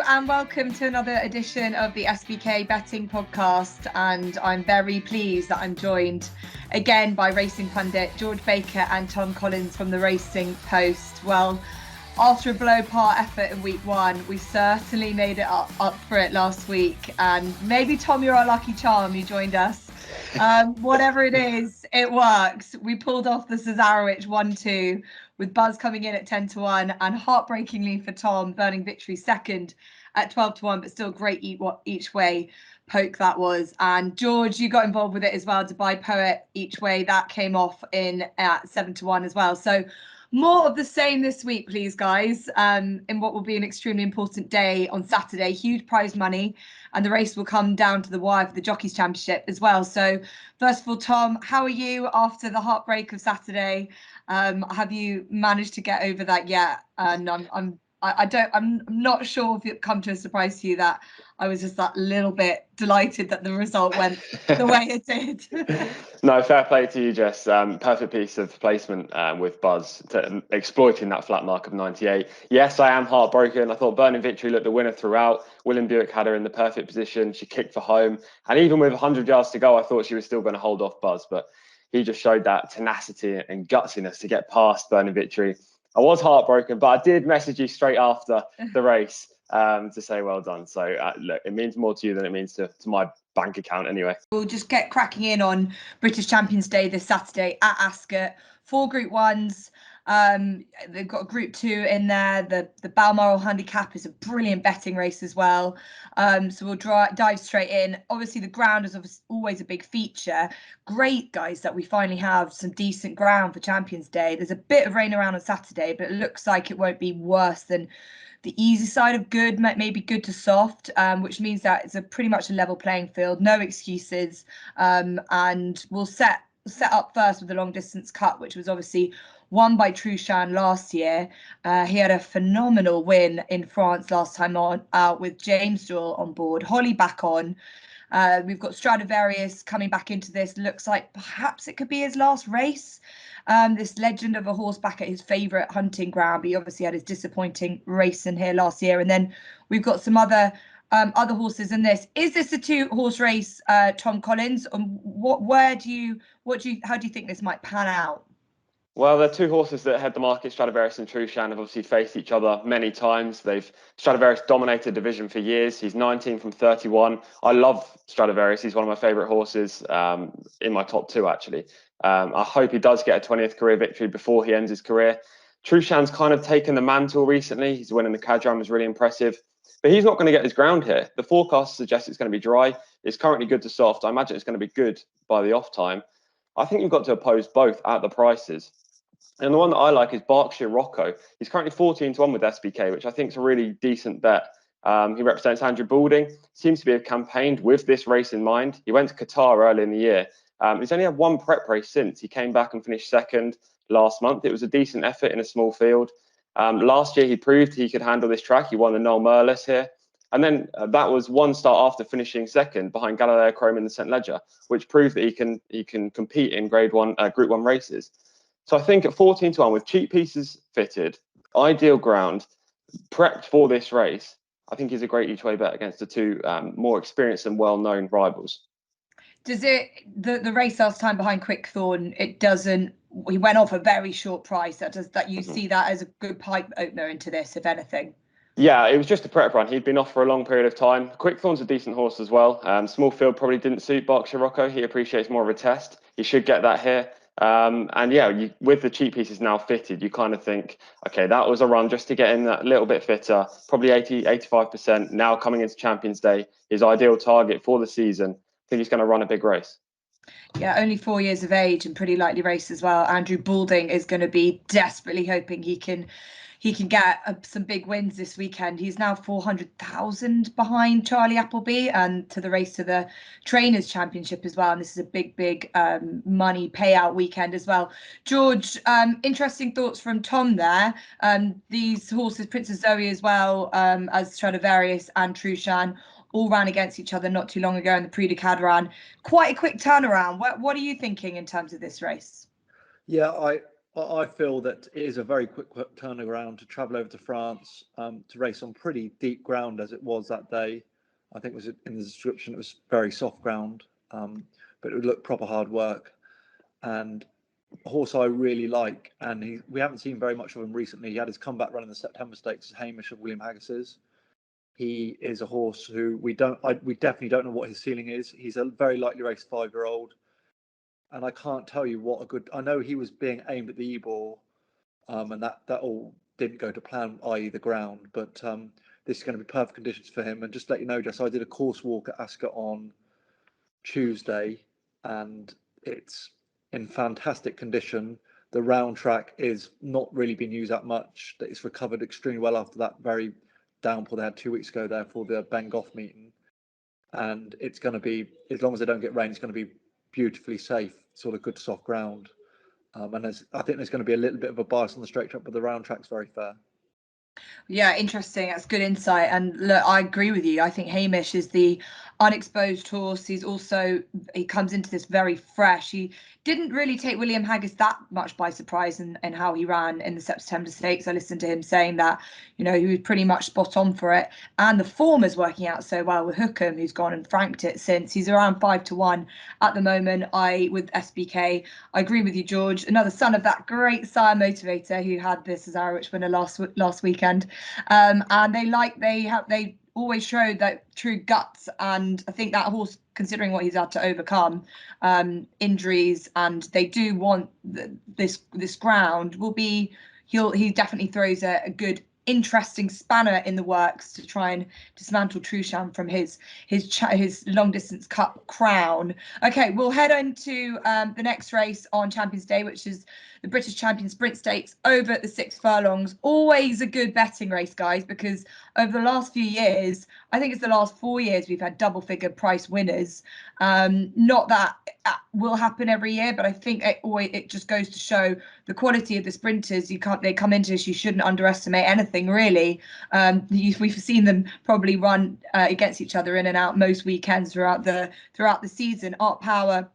and welcome to another edition of the SBK Betting Podcast. And I'm very pleased that I'm joined again by racing pundit George Baker and Tom Collins from the Racing Post. Well, after a below-par effort in week one, we certainly made it up for it last week. And maybe, Tom, you're our lucky charm. You joined us. Whatever it is, it works. We pulled off the Cesarewitch 1-2 with Buzz coming in at 10-1 and heartbreakingly for Tom, Burning Victory second at 12-1, but still great each way poke that was. And George, you got involved with it as well. Dubai Poet each way, that came off in at 7-1 as well. So more of the same this week, please, guys, in what will be an extremely important day on Saturday. Huge prize money, and the race will come down to the wire for the Jockeys Championship as well. So first of all, Tom, how are you after the heartbreak of Saturday? Have you managed to get over that yet? And I'm not sure if it come to a surprise to you that I was just that little bit delighted that the result went the way it did. No, fair play to you, Jess. Perfect piece of placement with Buzz exploiting that flat mark of 98. Yes, I am heartbroken. I thought Burning Victory looked the winner throughout. William Buick had her in the perfect position. She kicked for home. And even with 100 yards to go, I thought she was still going to hold off Buzz. But he just showed that tenacity and gutsiness to get past Burning Victory. I was heartbroken, but I did message you straight after the race to say well done. So look, it means more to you than it means to my bank account anyway. We'll just get cracking in on British Champions Day this Saturday at Ascot. 4 Group 1s. They've got a Group 2 in there. The Balmoral Handicap is a brilliant betting race as well. So we'll dive straight in. Obviously, the ground is always a big feature. Great, guys, that we finally have some decent ground for Champions Day. There's a bit of rain around on Saturday, but it looks like it won't be worse than the easy side of good, maybe good to soft, which means that it's pretty much a level playing field, no excuses. And we'll set up first with the long distance cut, which was obviously won by Trushan last year. He had a phenomenal win in France last time out with James Jewell on board, Holly back on. We've got Stradivarius coming back into this. Looks like perhaps it could be his last race. This legend of a horse back at his favourite hunting ground. But he obviously had his disappointing race in here last year. And then we've got some other horses in this. Is this a 2-horse race, Tom Collins? And how do you think this might pan out? Well, they're 2 horses that head the market. Stradivarius and Trushan have obviously faced each other many times. Stradivarius dominated division for years. He's 19 from 31. I love Stradivarius. He's one of my favourite horses in my top 2, actually. I hope he does get a 20th career victory before he ends his career. Trushan's kind of taken the mantle recently. He's winning the Cadram, was really impressive. But he's not going to get his ground here. The forecast suggests it's going to be dry. It's currently good to soft. I imagine it's going to be good by the off time. I think you've got to oppose both at the prices. And the one that I like is Berkshire Rocco. He's currently 14-1 with SBK, which I think is a really decent bet. He represents Andrew Balding. Seems to be campaigned with this race in mind. He went to Qatar early in the year. He's only had 1 prep race since. He came back and finished second last month. It was a decent effort in a small field. Last year, he proved he could handle this track. He won the Noel Merlis here. And then that was 1 start after finishing second behind Galileo Chrome in the St. Leger, which proved that he can compete in Group 1 races. So I think at 14-1 with cheap pieces fitted, ideal ground, prepped for this race, I think he's a great each way bet against the 2 more experienced and well-known rivals. Does the race last time behind Quickthorn, he went off a very short price. See that as a good pipe opener into this, if anything? Yeah, it was just a prep run. He'd been off for a long period of time. Quickthorn's a decent horse as well. Small field probably didn't suit Berkshire Rocco. He appreciates more of a test. He should get that here. And yeah, with the cheap pieces now fitted, you kind of think, okay, that was a run just to get in that little bit fitter, probably 85%. Now coming into Champions Day, his ideal target for the season. I think he's going to run a big race. Yeah, only 4 years of age and pretty lightly raced as well. Andrew Balding is going to be desperately hoping he can get some big wins this weekend. He's now 400,000 behind Charlie Appleby and to the race to the Trainers Championship as well. And this is a big money payout weekend as well. George, interesting thoughts from Tom there. These horses, Princess Zoe as well as Stradivarius and Trushan, all ran against each other not too long ago in the Prix de Cadran. Quite a quick turnaround. What are you thinking in terms of this race? Yeah, I feel that it is a very quick turnaround to travel over to France to race on pretty deep ground as it was that day. I think it was in the description, it was very soft ground, but it would look proper hard work. And a horse I really like, and we haven't seen very much of him recently. He had his comeback run in the September Stakes, Hamish of William Haggis's. He is a horse who we definitely don't know what his ceiling is. He's a very lightly raced 5-year-old. And I can't tell you what a good. I know he was being aimed at the e-ball, and that all didn't go to plan, i.e. the ground. But this is going to be perfect conditions for him. And just to let you know, Jess, I did a course walk at Ascot on Tuesday, and it's in fantastic condition. The round track is not really been used that much. It's recovered extremely well after that very downpour they had 2 weeks ago there for the Bengoff meeting. And it's going to be, as long as they don't get rain, it's going to be beautifully safe, sort of good soft ground. And I think there's going to be a little bit of a bias on the straight track, but the round track's very fair. Yeah, interesting. That's good insight. And look, I agree with you. I think Hamish is the unexposed horse. He comes into this very fresh. He didn't really take William Haggis that much by surprise in how he ran in the September Stakes. I listened to him saying that, he was pretty much spot on for it. And the form is working out so well with Hookham, who's gone and franked it since. He's around 5-1 at the moment. With SBK, I agree with you, George. Another son of that great sire motivator who had this as Irish winner last weekend. And they always showed that true guts, and I think that horse, considering what he's had to overcome, injuries, and they do want this ground, will be he definitely throws a good interesting spanner in the works to try and dismantle Trusham from his long distance cup crown. Okay, we'll head on to the next race on Champions Day, which is the British Champion Sprint Stakes over at the 6 Furlongs. Always a good betting race, guys, because over the last few years, I think it's the last 4 years, we've had double figure price winners. Not that will happen every year, but I think it just goes to show the quality of the sprinters. They come into this, you shouldn't underestimate anything really. We've seen them probably run against each other in and out most weekends throughout the season. Art Power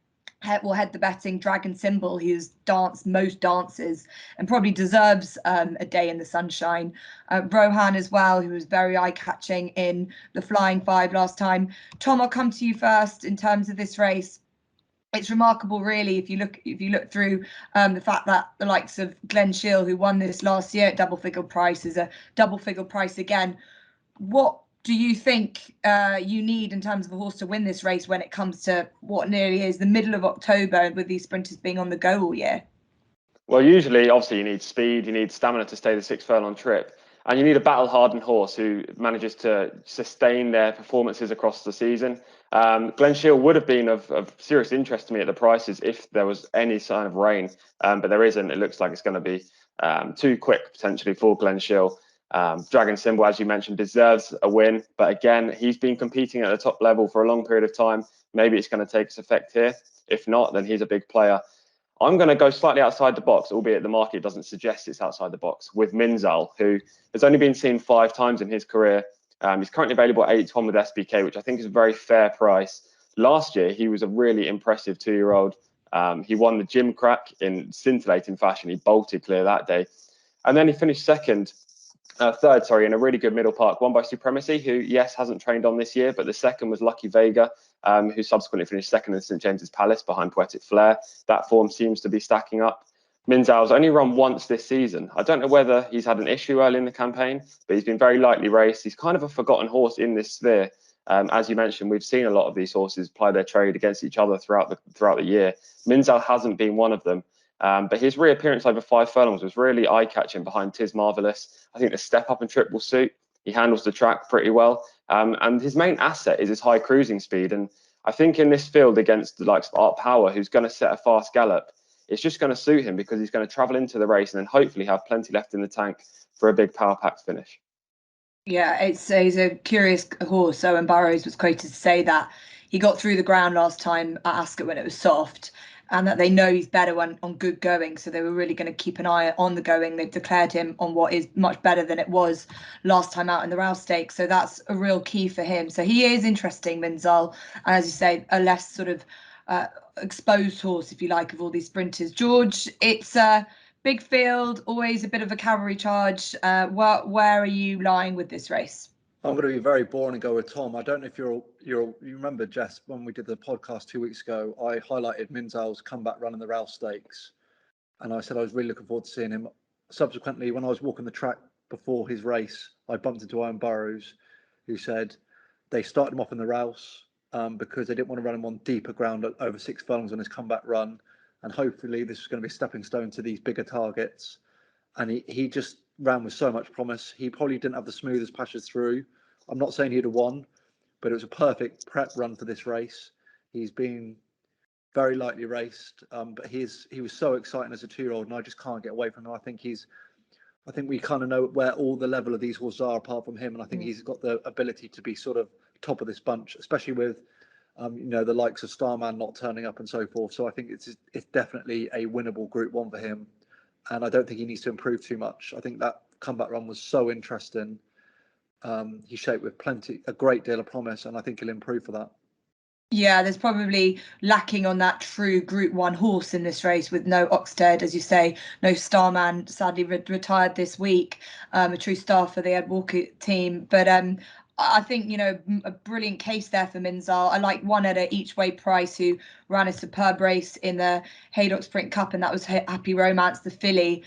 will head the betting. Dragon Symbol, who's danced most dances and probably deserves a day in the sunshine. Rohan as well, who was very eye-catching in the Flying Five last time. Tom, I'll come to you first in terms of this race. It's remarkable, really, if you look through the fact that the likes of Glenn Shiel, who won this last year at double figure price, is a double figure price again. What do you think you need in terms of a horse to win this race when it comes to what nearly is the middle of October, with these sprinters being on the go all year? Well, usually, obviously, you need speed, you need stamina to stay the 6 furlong trip, and you need a battle-hardened horse who manages to sustain their performances across the season. Glen Shiel would have been of serious interest to me at the prices if there was any sign of rain, but there isn't. It looks like it's going to be too quick potentially for Glen Shiel. Dragon Symbol, as you mentioned, deserves a win, but again, he's been competing at the top level for a long period of time. Maybe it's going to take its effect here. If not, then he's a big player. I'm going to go slightly outside the box, albeit the market doesn't suggest it's outside the box, with Minzal, who has only been seen 5 times in his career. He's currently available at 8-1 with SBK, which I think is a very fair price. Last year, he was a really impressive 2-year-old. He won the Gym Crack in scintillating fashion. He bolted clear that day. And then he finished third, in a really good middle park, won by Supremacy, who, yes, hasn't trained on this year, but the second was Lucky Vega, who subsequently finished second in St James's Palace behind Poetic Flair. That form seems to be stacking up. Minzal's only run once this season. I don't know whether he's had an issue early in the campaign, but he's been very lightly raced. He's kind of a forgotten horse in this sphere. As you mentioned, we've seen a lot of these horses ply their trade against each other throughout the year. Minzal hasn't been one of them. But his reappearance over 5 furlongs was really eye-catching behind Tis Marvellous. I think the step up and trip will suit. He handles the track pretty well. And his main asset is his high cruising speed. And I think in this field against the likes of Art Power, who's going to set a fast gallop, it's just going to suit him because he's going to travel into the race and then hopefully have plenty left in the tank for a big power-packed finish. Yeah, he's a curious horse. Owen Burrows was quoted to say that he got through the ground last time at Ascot when it was soft, and that they know he's better on good going, so they were really going to keep an eye on the going. They've declared him on what is much better than it was last time out in the Rouse Stakes, so that's a real key for him. So he is interesting, Minzal, and as you say, a less sort of exposed horse, if you like, of all these sprinters. George, it's big field, always a bit of a cavalry charge. Where are you lying with this race? I'm going to be very boring and go with Tom. I don't know if you remember, Jess, when we did the podcast 2 weeks ago, I highlighted Minzal's comeback run in the Rouse Stakes, and I said I was really looking forward to seeing him. Subsequently, when I was walking the track before his race, I bumped into Owen Burrows, who said they started him off in the Rouse because they didn't want to run him on deeper ground over 6 furlongs on his comeback run, and hopefully this was going to be a stepping stone to these bigger targets. And he just ran with so much promise. He probably didn't have the smoothest passes through. I'm not saying he'd have won, but it was a perfect prep run for this race. He's been very lightly raced, but he was so exciting as a 2-year-old, and I just can't get away from him. I think we kind of know where all the level of these horses are apart from him, and I think he's got the ability to be sort of top of this bunch, especially with the likes of Starman not turning up and so forth. So I think it's definitely a winnable Group 1 for him, and I don't think he needs to improve too much. I think that comeback run was so interesting. He shaped with a great deal of promise, and I think he'll improve for that. Yeah, there's probably lacking on that true Group 1 horse in this race, with no Oxted, as you say, no Starman, sadly retired this week, a true star for the Ed Walker team. But I think, a brilliant case there for Minzal. I like one at a each way price, who ran a superb race in the Haydock Sprint Cup, and that was Happy Romance, the filly.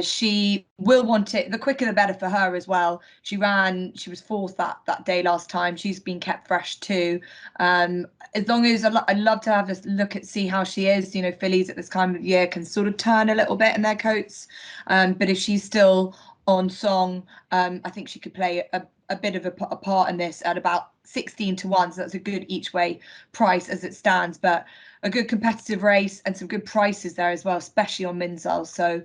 She will want it. The quicker the better for her as well. She was fourth that day last time. She's been kept fresh too. As long as I'd love to have a look at see how she is. Fillies at this time of year can sort of turn a little bit in their coats. But if she's still on song, I think she could play a bit of a part in this at about 16 to 1. So that's a good each way price as it stands, but a good competitive race and some good prices there as well, especially on Minzal. So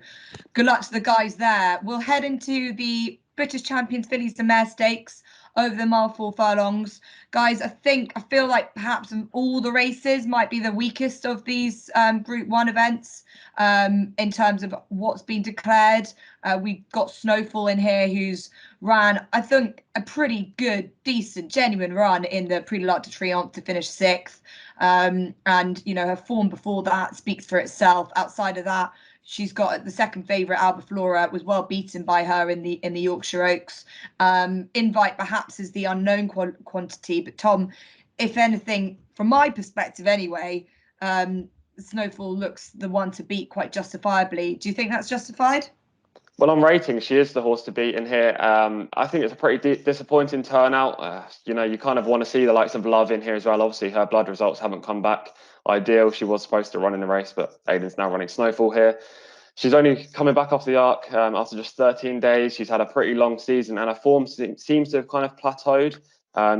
good luck to the guys there. We'll head into the British Champions Fillies and Mare Stakes over the mile 4 furlongs. Guys, I feel like perhaps all the races might be the weakest of these Group 1 events in terms of what's been declared. We've got Snowfall in here, who's ran, I think, a pretty good, decent, genuine run in the Prix de l'Arc de Triomphe to finish 6th. And, her form before that speaks for itself. Outside of that, she's got the second favourite, Albaflora, was well beaten by her in the Yorkshire Oaks. Invite perhaps is the unknown quantity, but Tom, if anything, from my perspective anyway, Snowfall looks the one to beat quite justifiably. Do you think that's justified? Well, on rating, she is the horse to beat in here. I think it's a pretty disappointing turnout. You kind of want to see the likes of Love in here as well. Obviously, her blood results haven't come back ideal. She was supposed to run in the race, but Aidan's now running Snowfall here. She's only coming back off the arc after just 13 days. She's had a pretty long season, and her form seems to have kind of plateaued.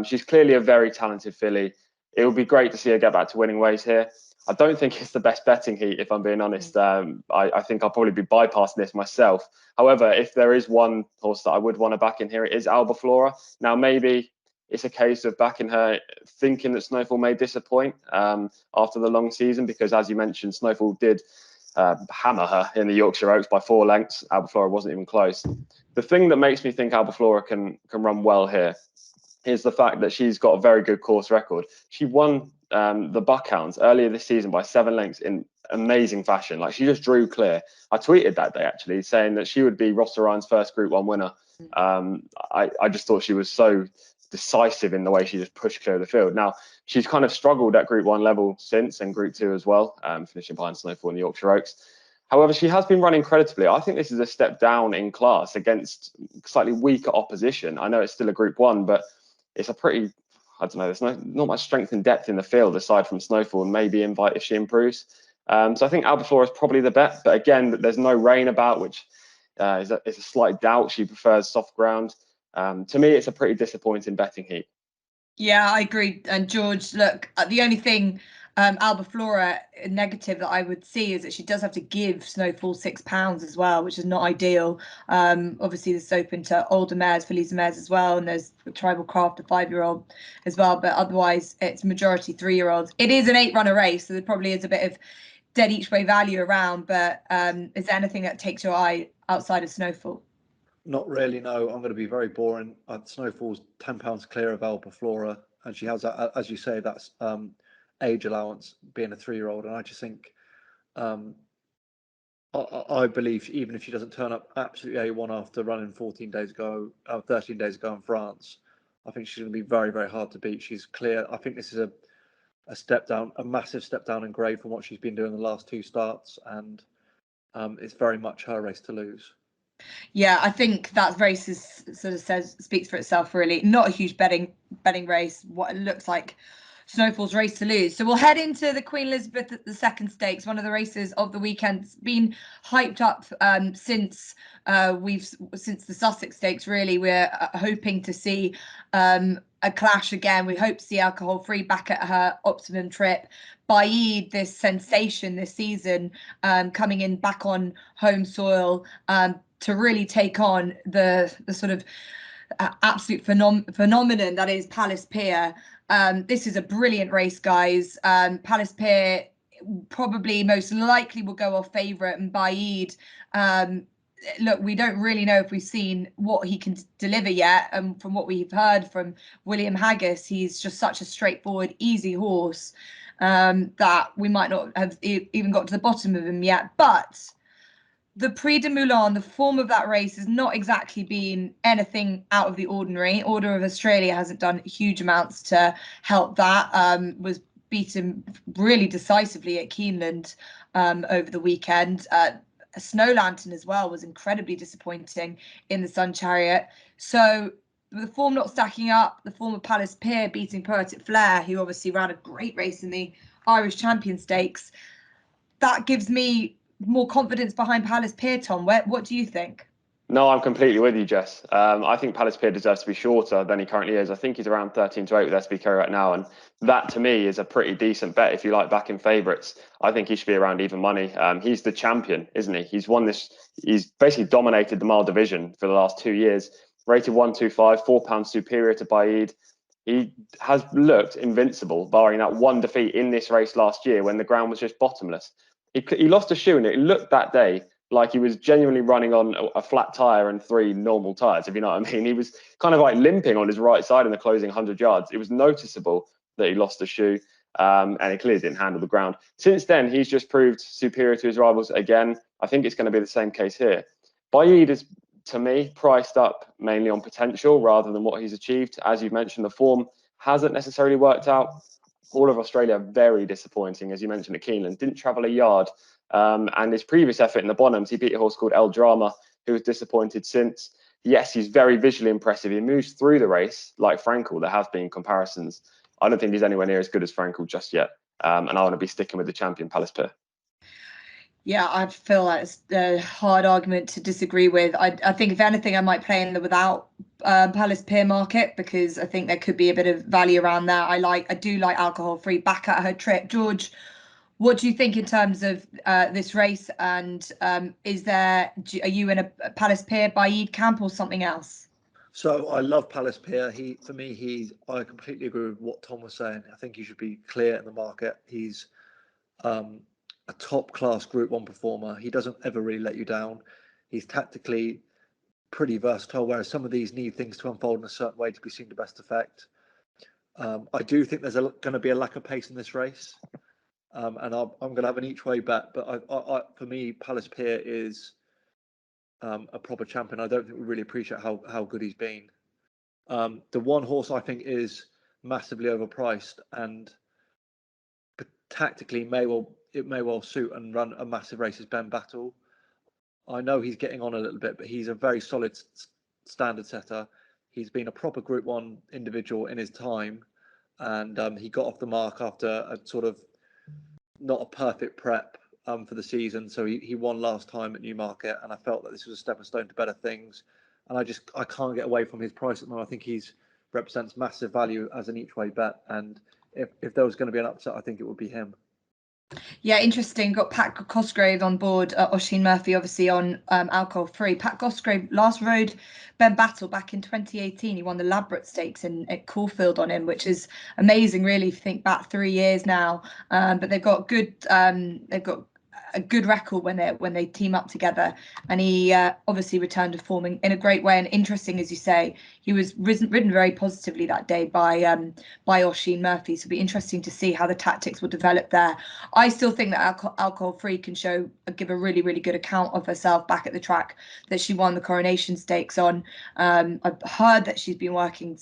She's clearly a very talented filly. It would be great to see her get back to winning ways here. I don't think it's the best betting heat, if I'm being honest. I think I'll probably be bypassing this myself. However, if there is one horse that I would want to back in here, it is Albaflora. Now, maybe it's a case of backing her thinking that Snowfall may disappoint after the long season, because, as you mentioned, Snowfall did hammer her in the Yorkshire Oaks by 4 lengths. Albaflora wasn't even close. The thing that makes me think Albaflora can run well here is the fact that she's got a very good course record. She won the Buckhounds earlier this season by 7 lengths in amazing fashion. Like, she just drew clear. I tweeted that day actually saying that she would be Ross Ryan's first Group 1 winner. I just thought she was so decisive in the way she just pushed clear of the field. Now, she's kind of struggled at Group 1 level since, and Group 2 as well, finishing behind Snowfall in the Yorkshire Oaks. However, she has been running creditably. I think this is a step down in class against slightly weaker opposition. I know it's still a Group 1, but it's a pretty, I don't know, there's not much strength and depth in the field aside from Snowfall and maybe Invite if she improves. So I think Albaflora is probably the bet. But again, there's no rain about, which is a slight doubt. She prefers soft ground. To me, it's a pretty disappointing betting heat. Yeah, I agree. And George, look, the only thing Albaflora negative that I would see is that she does have to give Snowfall £6 as well, which is not ideal. Obviously, this is open to older mares, fillies and mares as well, and there's Tribal Craft, a 5-year-old as well. But otherwise, it's majority 3-year-olds. It is an 8-runner race, so there probably is a bit of dead each way value around. But is there anything that takes your eye outside of Snowfall? Not really, no. I'm going to be very boring. Snowfall's £10 clear of Albaflora, and she has, as you say, that's age allowance being a 3-year-old. And I just think I believe even if she doesn't turn up absolutely A1 after running 13 days ago in France, I think she's going to be very, very hard to beat. She's clear. I think this is a step down, a massive step down in grade from what she's been doing the last two starts, and it's very much her race to lose. Yeah, I think that race speaks for itself, really. Not a huge betting race. What it looks like Snowfall's race to lose. So we'll head into the Queen Elizabeth II Stakes, one of the races of the weekend. It's been hyped up since the Sussex Stakes. Really, we're hoping to see a clash again. We hope to see Alcohol Free back at her optimum trip. Baaeed, this sensation this season, coming in back on home soil to really take on the sort of absolute phenomenon that is Palace Pier. This is a brilliant race, guys. Palace Pier probably most likely will go off favourite, and Baaeed, look, we don't really know if we've seen what he can deliver yet. And from what we've heard from William Haggis, he's just such a straightforward, easy horse that we might not have even got to the bottom of him yet. But the Prix de Moulin, the form of that race has not exactly been anything out of the ordinary. Order of Australia hasn't done huge amounts to help that. Was beaten really decisively at Keeneland over the weekend. Snow Lantern as well was incredibly disappointing in the Sun Chariot. So the form not stacking up, the form of Palace Pier beating Poetic Flair, who obviously ran a great race in the Irish Champion Stakes, that gives me more confidence behind Palace Pier, Tom. What do you think? No, I'm completely with you, Jess. I think Palace Pier deserves to be shorter than he currently is. I think he's around 13-8 with SBK right now, and that to me is a pretty decent bet if you like backing favourites. I think he should be around even money. He's the champion, isn't he? He's won this. He's basically dominated the mile division for the last 2 years. Rated 125, £4 superior to Baaeed. He has looked invincible, barring that one defeat in this race last year when the ground was just bottomless. He lost a shoe, and it looked that day like he was genuinely running on a flat tyre and 3 normal tyres, if you know what I mean. He was kind of like limping on his right side in the closing 100 yards. It was noticeable that he lost a shoe, and he clearly didn't handle the ground. Since then, he's just proved superior to his rivals again. I think it's going to be the same case here. Baaeed is, to me, priced up mainly on potential rather than what he's achieved. As you've mentioned, the form hasn't necessarily worked out. All of Australia, very disappointing, as you mentioned, at Keeneland. Didn't travel a yard. And his previous effort in the Bonhams, he beat a horse called El Drama, who was disappointed since. Yes, he's very visually impressive. He moves through the race like Frankel. There have been comparisons. I don't think he's anywhere near as good as Frankel just yet. And I want to be sticking with the champion, Palace Pier. Yeah, I feel like it's a hard argument to disagree with. I think, if anything, I might play in the without Palace Pier market, because I think there could be a bit of value around there. I do like Alcohol Free back at her trip. George, what do you think in terms of this race? And are you in a Palace Pier Baaeed camp or something else? So I love Palace Pier. I completely agree with what Tom was saying. I think he should be clear in the market. He's a top class Group 1 performer. He doesn't ever really let you down. He's tactically pretty versatile, whereas some of these need things to unfold in a certain way to be seen to best effect. I do think there's going to be a lack of pace in this race, and I'm going to have an each way bet. But for me, Palace Pier is a proper champion. I don't think we really appreciate how good he's been. The one horse I think is massively overpriced and tactically may well suit and run a massive race is Ben Battle. I know he's getting on a little bit, but he's a very solid standard setter. He's been a proper Group 1 individual in his time, and he got off the mark after a sort of not a perfect prep for the season. So he won last time at Newmarket, and I felt that this was a stepping stone to better things. And I can't get away from his price at the moment. I think he's represents massive value as an each way bet, and if there was going to be an upset, I think it would be him. Yeah, interesting. Got Pat Cosgrave on board. Oisin Murphy, obviously, on Alcohol Free. Pat Cosgrave last rode Ben Battle back in 2018. He won the Labrador Stakes at Caulfield on him, which is amazing, really, if you think back 3 years now. But they've got good. They've got a good record when they team up together, and he obviously returned to form in a great way. And interesting, as you say, he was ridden very positively that day by Oisin Murphy. So it'll be interesting to see how the tactics will develop there. I still think that Alcohol Free can give a really, really good account of herself back at the track that she won the Coronation Stakes on. I've heard that she's been working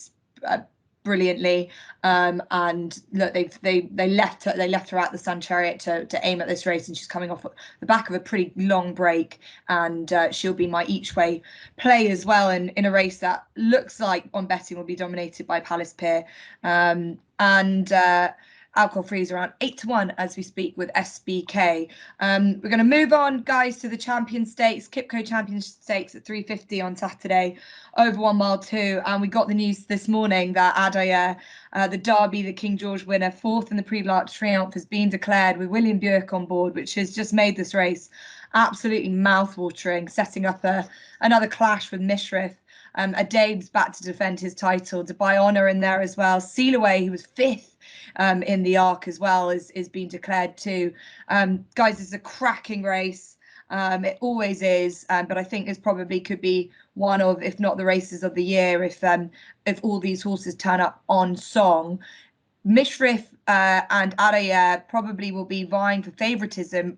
brilliantly, and look, they left her at the Sun Chariot to aim at this race, and she's coming off the back of a pretty long break, and she'll be my each way play as well in a race that looks like on betting will be dominated by Palace Pier, and Alcohol Free is around 8-1 as we speak with SBK. We're going to move on, guys, to the Champion Stakes, Kipco Champion Stakes at 350 on Saturday, over 1 mile 2. And we got the news this morning that Adair, the Derby, the King George winner, 4th in the Prix Triumph, has been declared with William Buick on board, which has just made this race absolutely mouth-watering, setting up another clash with Mishriff. Adair's back to defend his title. Dubai Honour in there as well. Sealaway, who was 5th in the Arc as well, is being declared too. Guys, it's a cracking race. It always is, but I think this probably could be one of, if not the races of the year, if all these horses turn up on song. Mishriff and Adair probably will be vying for favouritism.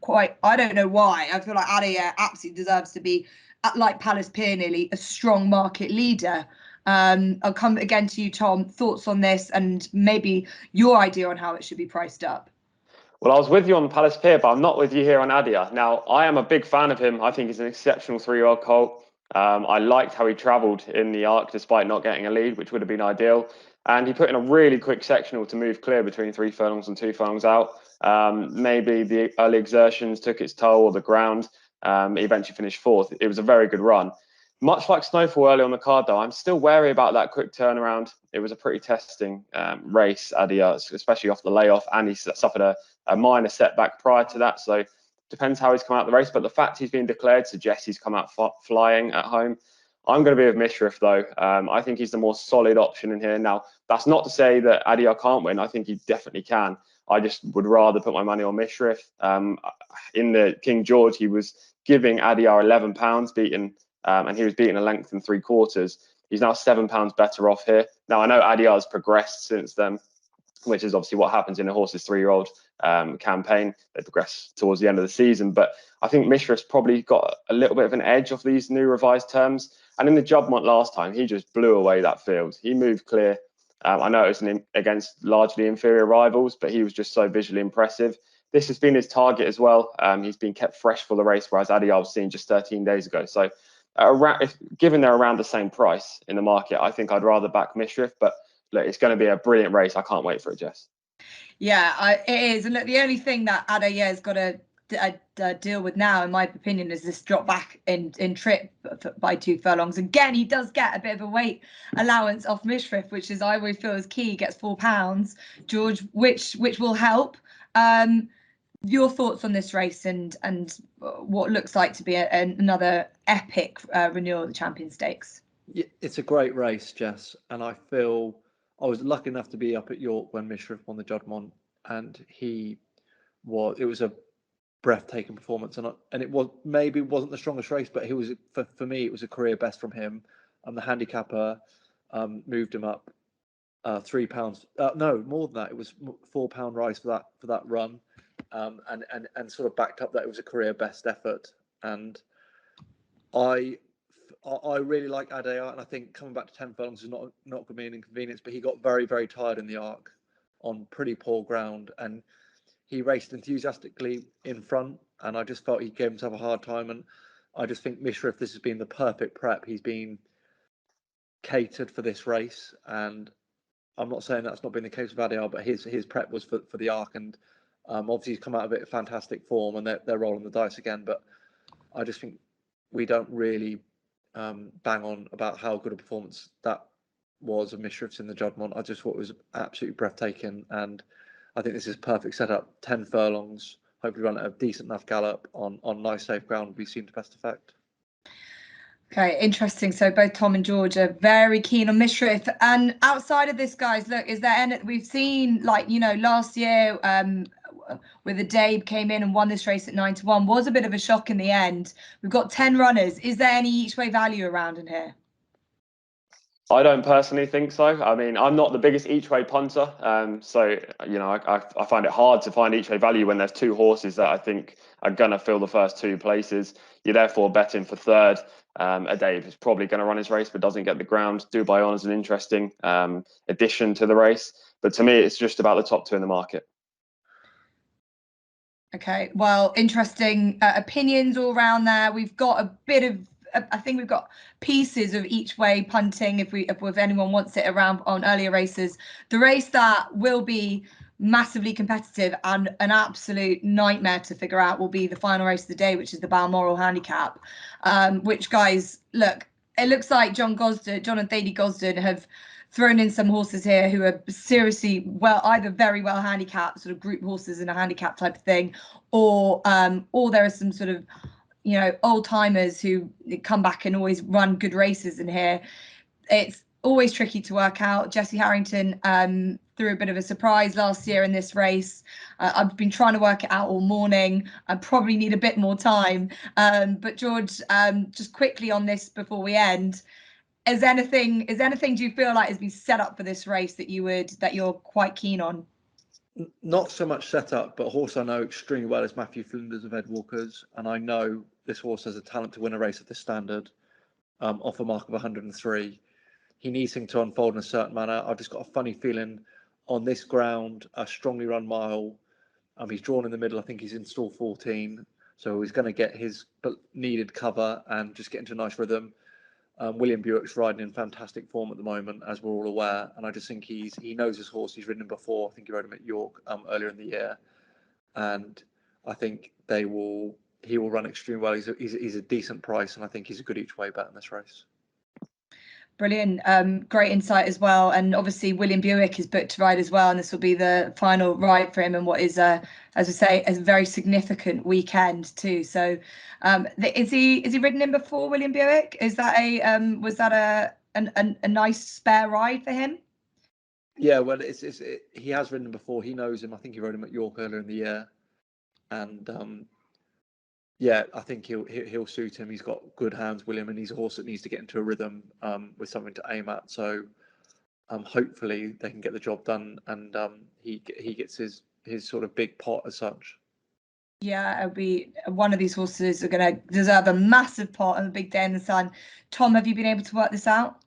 I don't know why. I feel like Adair absolutely deserves to be, like Palace Pier nearly, a strong market leader. I'll come again to you, Tom. Thoughts on this, and maybe your idea on how it should be priced up? Well, I was with you on Palace Pier, but I'm not with you here on Adair. Now, I am a big fan of him. I think he's an exceptional 3-year-old colt. I liked how he travelled in the Arc despite not getting a lead, which would have been ideal. And he put in a really quick sectional to move clear between 3 furlongs and 2 furlongs out. Maybe the early exertions took its toll, or the ground. He eventually finished 4th. It was a very good run. Much like Snowfall early on the card, though, I'm still wary about that quick turnaround. It was a pretty testing race, Adair, especially off the layoff, and he suffered a minor setback prior to that. So depends how he's come out of the race. But the fact he's been declared suggests he's come out flying at home. I'm going to be with Mishriff, though. I think he's the more solid option in here. Now, that's not to say that Adair can't win. I think he definitely can. I just would rather put my money on Mishriff. In the King George, he was giving Adair £11 beaten, and he was beaten a length and 3/4. He's now £7 better off here. Now, I know Adair has progressed since then, which is obviously what happens in a horse's 3-year-old campaign. They progress towards the end of the season. But I think Mishriff's probably got a little bit of an edge off these new revised terms. And in the Judgment last time, he just blew away that field. He moved clear. I know it was against largely inferior rivals, but he was just so visually impressive. This has been his target as well. He's been kept fresh for the race, whereas Adair was seen just 13 days ago. So given they're around the same price in the market, I think I'd rather back Mishriff. But look, it's going to be a brilliant race. I can't wait for it, Jess. Yeah, it is. And look, the only thing that Adair's got to deal with now, in my opinion, is this drop back in trip by 2 furlongs. Again, he does get a bit of a weight allowance off Mishriff, which is, I always feel, is key. He gets £4, George, which will help. Your thoughts on this race and what looks like to be another epic renewal of the Champion Stakes? Yeah, it's a great race, Jess, and I feel I was lucky enough to be up at York when Mishriff won the Judgment, and it was a breathtaking performance, and it wasn't the strongest race, but he was, for me, it was a career best from him, and the handicapper moved him up £3. No, more than that. It was £4 rise for that run, and sort of backed up that it was a career best effort. And I really like Adair, and I think coming back to 10 furlongs is not going to be an inconvenience. But he got very, very tired in the Arc on pretty poor ground, and he raced enthusiastically in front, and I just felt he gave himself a hard time. And I just think Mishriff, this has been the perfect prep. He's been catered for this race, and I'm not saying that's not been the case with Adair, but his prep was for the Arc, and obviously he's come out of it in fantastic form, and they're rolling the dice again. But I just think we don't really bang on about how good a performance that was of Mishriff's in the Judgment. I just thought it was absolutely breathtaking, and I think this is perfect setup. 10 furlongs, hopefully run at a decent enough gallop on nice safe ground will be seen to best effect. Okay, interesting. So both Tom and George are very keen on Mishriff. And outside of this, guys, look, is there any, we've seen, like, last year, with a Dabe came in and won this race at 9-1, was a bit of a shock in the end. We've got 10 runners. Is there any each way value around in here? I don't personally think so. I mean, I'm not the biggest each way punter, so I find it hard to find each way value when there's two horses that I think are gonna fill the first two places. You're therefore betting for third. A Dave is probably going to run his race but doesn't get the ground. Dubai On is an interesting addition to the race, but to me, it's just about the top two in the market. Okay, well, interesting opinions all around there. We've got a bit of, I think we've got pieces of each way punting if anyone wants it around on earlier races. The race that will be massively competitive and an absolute nightmare to figure out will be the final race of the day, which is the Balmoral Handicap, which, guys, look, it looks like John and Thady Gosden have thrown in some horses here who are seriously either very well handicapped, sort of group horses in a handicap type of thing, or there are some sort of old timers who come back and always run good races in here. It's always tricky to work out. Jesse Harrington threw a bit of a surprise last year in this race. I've been trying to work it out all morning. I probably need a bit more time. But George, just quickly on this before we end, is anything do you feel like has been set up for this race that you're quite keen on? Not so much set up, but a horse I know extremely well is Matthew Flinders of Ed Walker's, and I know this horse has a talent to win a race of this standard, off a mark of 103. He needs things to unfold in a certain manner. I've just got a funny feeling on this ground, a strongly run mile. He's drawn in the middle. I think he's in stall 14, so he's going to get his needed cover and just get into a nice rhythm. William Buick's riding in fantastic form at the moment, as we're all aware, and I just think he knows his horse. He's ridden him before. I think he rode him at York earlier in the year, and I think he will run extremely well. He's a decent price, and I think he's a good each way bet in this race. Brilliant. Great insight as well. And obviously William Buick is booked to ride as well, and this will be the final ride for him and what is as I say, a very significant weekend too. So is he ridden in before, William Buick? Is that was that a nice spare ride for him? Yeah, well, he has ridden him before. He knows him. I think he rode him at York earlier in the year, and yeah, I think he'll suit him. He's got good hands, William, and he's a horse that needs to get into a rhythm with something to aim at. So hopefully they can get the job done, and he gets his sort of big pot as such. Yeah, it'll be one of these horses are going to deserve a massive pot on a big day in the sun. Tom, have you been able to work this out?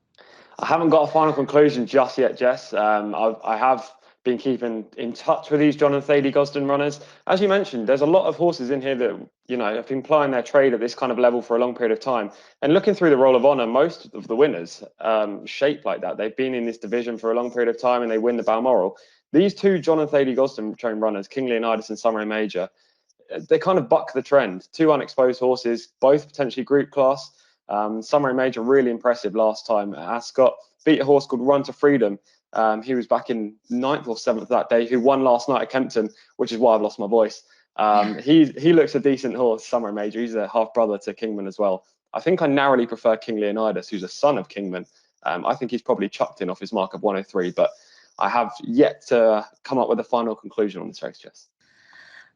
I haven't got a final conclusion just yet, Jess. I have been keeping in touch with these John and Thady Gosden runners. As you mentioned, there's a lot of horses in here that have been plying their trade at this kind of level for a long period of time. And looking through the Roll of Honour, most of the winners shape like that. They've been in this division for a long period of time and they win the Balmoral. These two John and Thady Gosden trained runners, King Leonidas and Summer Major, they kind of buck the trend. Two unexposed horses, both potentially group class. Summer Major really impressive last time at Ascot. Beat a horse called Run to Freedom. He was back in 9th or 7th that day, who won last night at Kempton, which is why I've lost my voice. He looks a decent horse, Summer Major. He's a half brother to Kingman as well. I think I narrowly prefer King Leonidas, who's a son of Kingman. I think he's probably chucked in off his mark of 103, but I have yet to come up with a final conclusion on this race, Jess.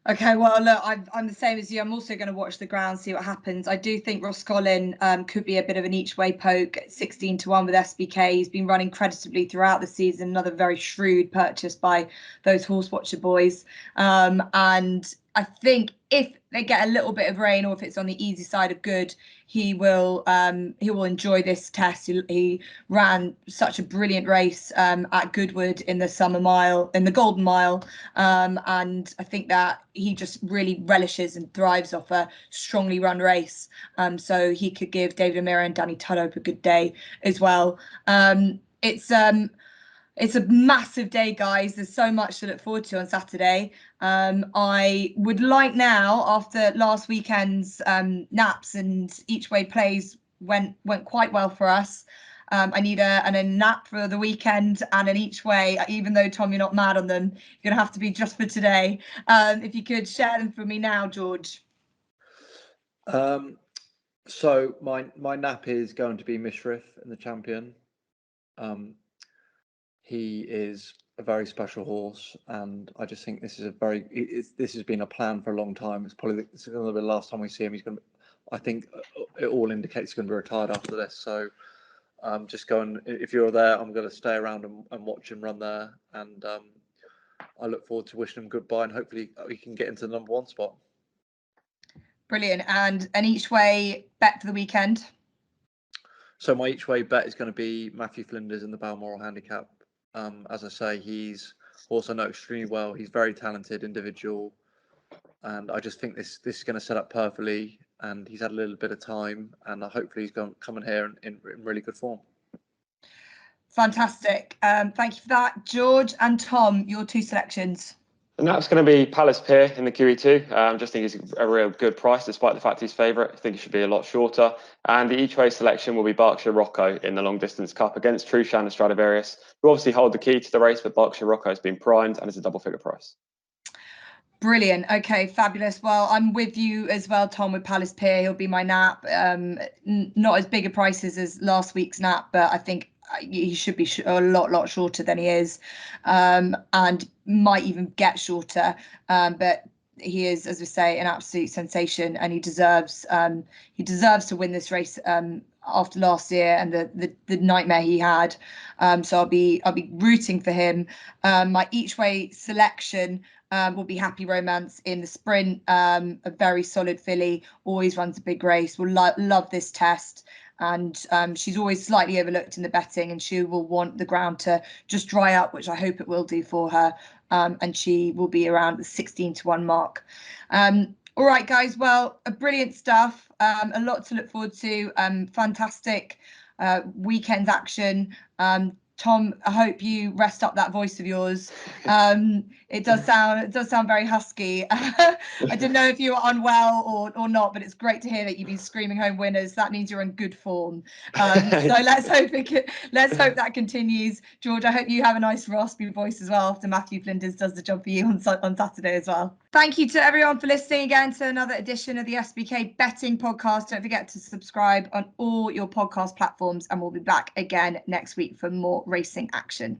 Okay, well, look, I'm the same as you. I'm also going to watch the ground, see what happens. I do think Ross Collin could be a bit of an each way poke, 16-1 with SBK. He's been running creditably throughout the season. Another very shrewd purchase by those horse watcher boys. And I think if they get a little bit of rain, or if it's on the easy side of good, he will enjoy this test. He ran such a brilliant race at Goodwood in the Summer Mile, in the Golden Mile, and I think that he just really relishes and thrives off a strongly run race. So he could give David O'Meara and Danny Tudhope a good day as well. It's a massive day, guys. There's so much to look forward to on Saturday. I would like now, after last weekend's naps and each way plays went quite well for us. I need a nap for the weekend and an each way, even though, Tom, you're not mad on them. You're going to have to be just for today. If you could share them for me now, George. So my nap is going to be Mishrif in the Champion. He is a very special horse, and I just think this is this has been a plan for a long time. It's probably going to be the last time we see him. I think it all indicates he's going to be retired after this. So just go and, if you're there, I'm going to stay around and watch him run there, and I look forward to wishing him goodbye, and hopefully he can get into the number 1 spot. Brilliant. And an each way bet for the weekend? So my each way bet is going to be Matthew Flinders in the Balmoral Handicap. As I say, he's also know extremely well. He's very talented individual, and I just think this is going to set up perfectly. And he's had a little bit of time, and hopefully he's going to come in here in really good form. Fantastic. Thank you for that, George and Tom. Your 2 selections. And that's going to be Palace Pier in the QE2. Just think he's a real good price, despite the fact he's favourite. I think he should be a lot shorter. And the each way selection will be Berkshire Rocco in the long distance cup against Trushan and Stradivarius, who obviously hold the key to the race, but Berkshire Rocco has been primed and is a double figure price. Brilliant. Okay, fabulous. Well, I'm with you as well, Tom, with Palace Pier. He'll be my nap. Not as big a prices as last week's nap, but I think he should be a lot shorter than he is, and might even get shorter. But he is, as we say, an absolute sensation, and he deserves to win this race after last year and the nightmare he had. So I'll be rooting for him. My each way selection will be Happy Romance in the sprint. A very solid filly, always runs a big race. Will love this test. And she's always slightly overlooked in the betting, and she will want the ground to just dry up, which I hope it will do for her. And she will be around the 16-1 mark. All right, guys. Well, brilliant stuff. A lot to look forward to. Fantastic weekend action. Tom, I hope you rest up that voice of yours. It does sound very husky. I didn't know if you were unwell or not, but it's great to hear that you've been screaming home winners. That means you're in good form. So let's hope that continues. George, I hope you have a nice raspy voice as well after Matthew Flinders does the job for you on Saturday as well. Thank you to everyone for listening again to another edition of the SBK Betting Podcast. Don't forget to subscribe on all your podcast platforms, and we'll be back again next week for more racing action.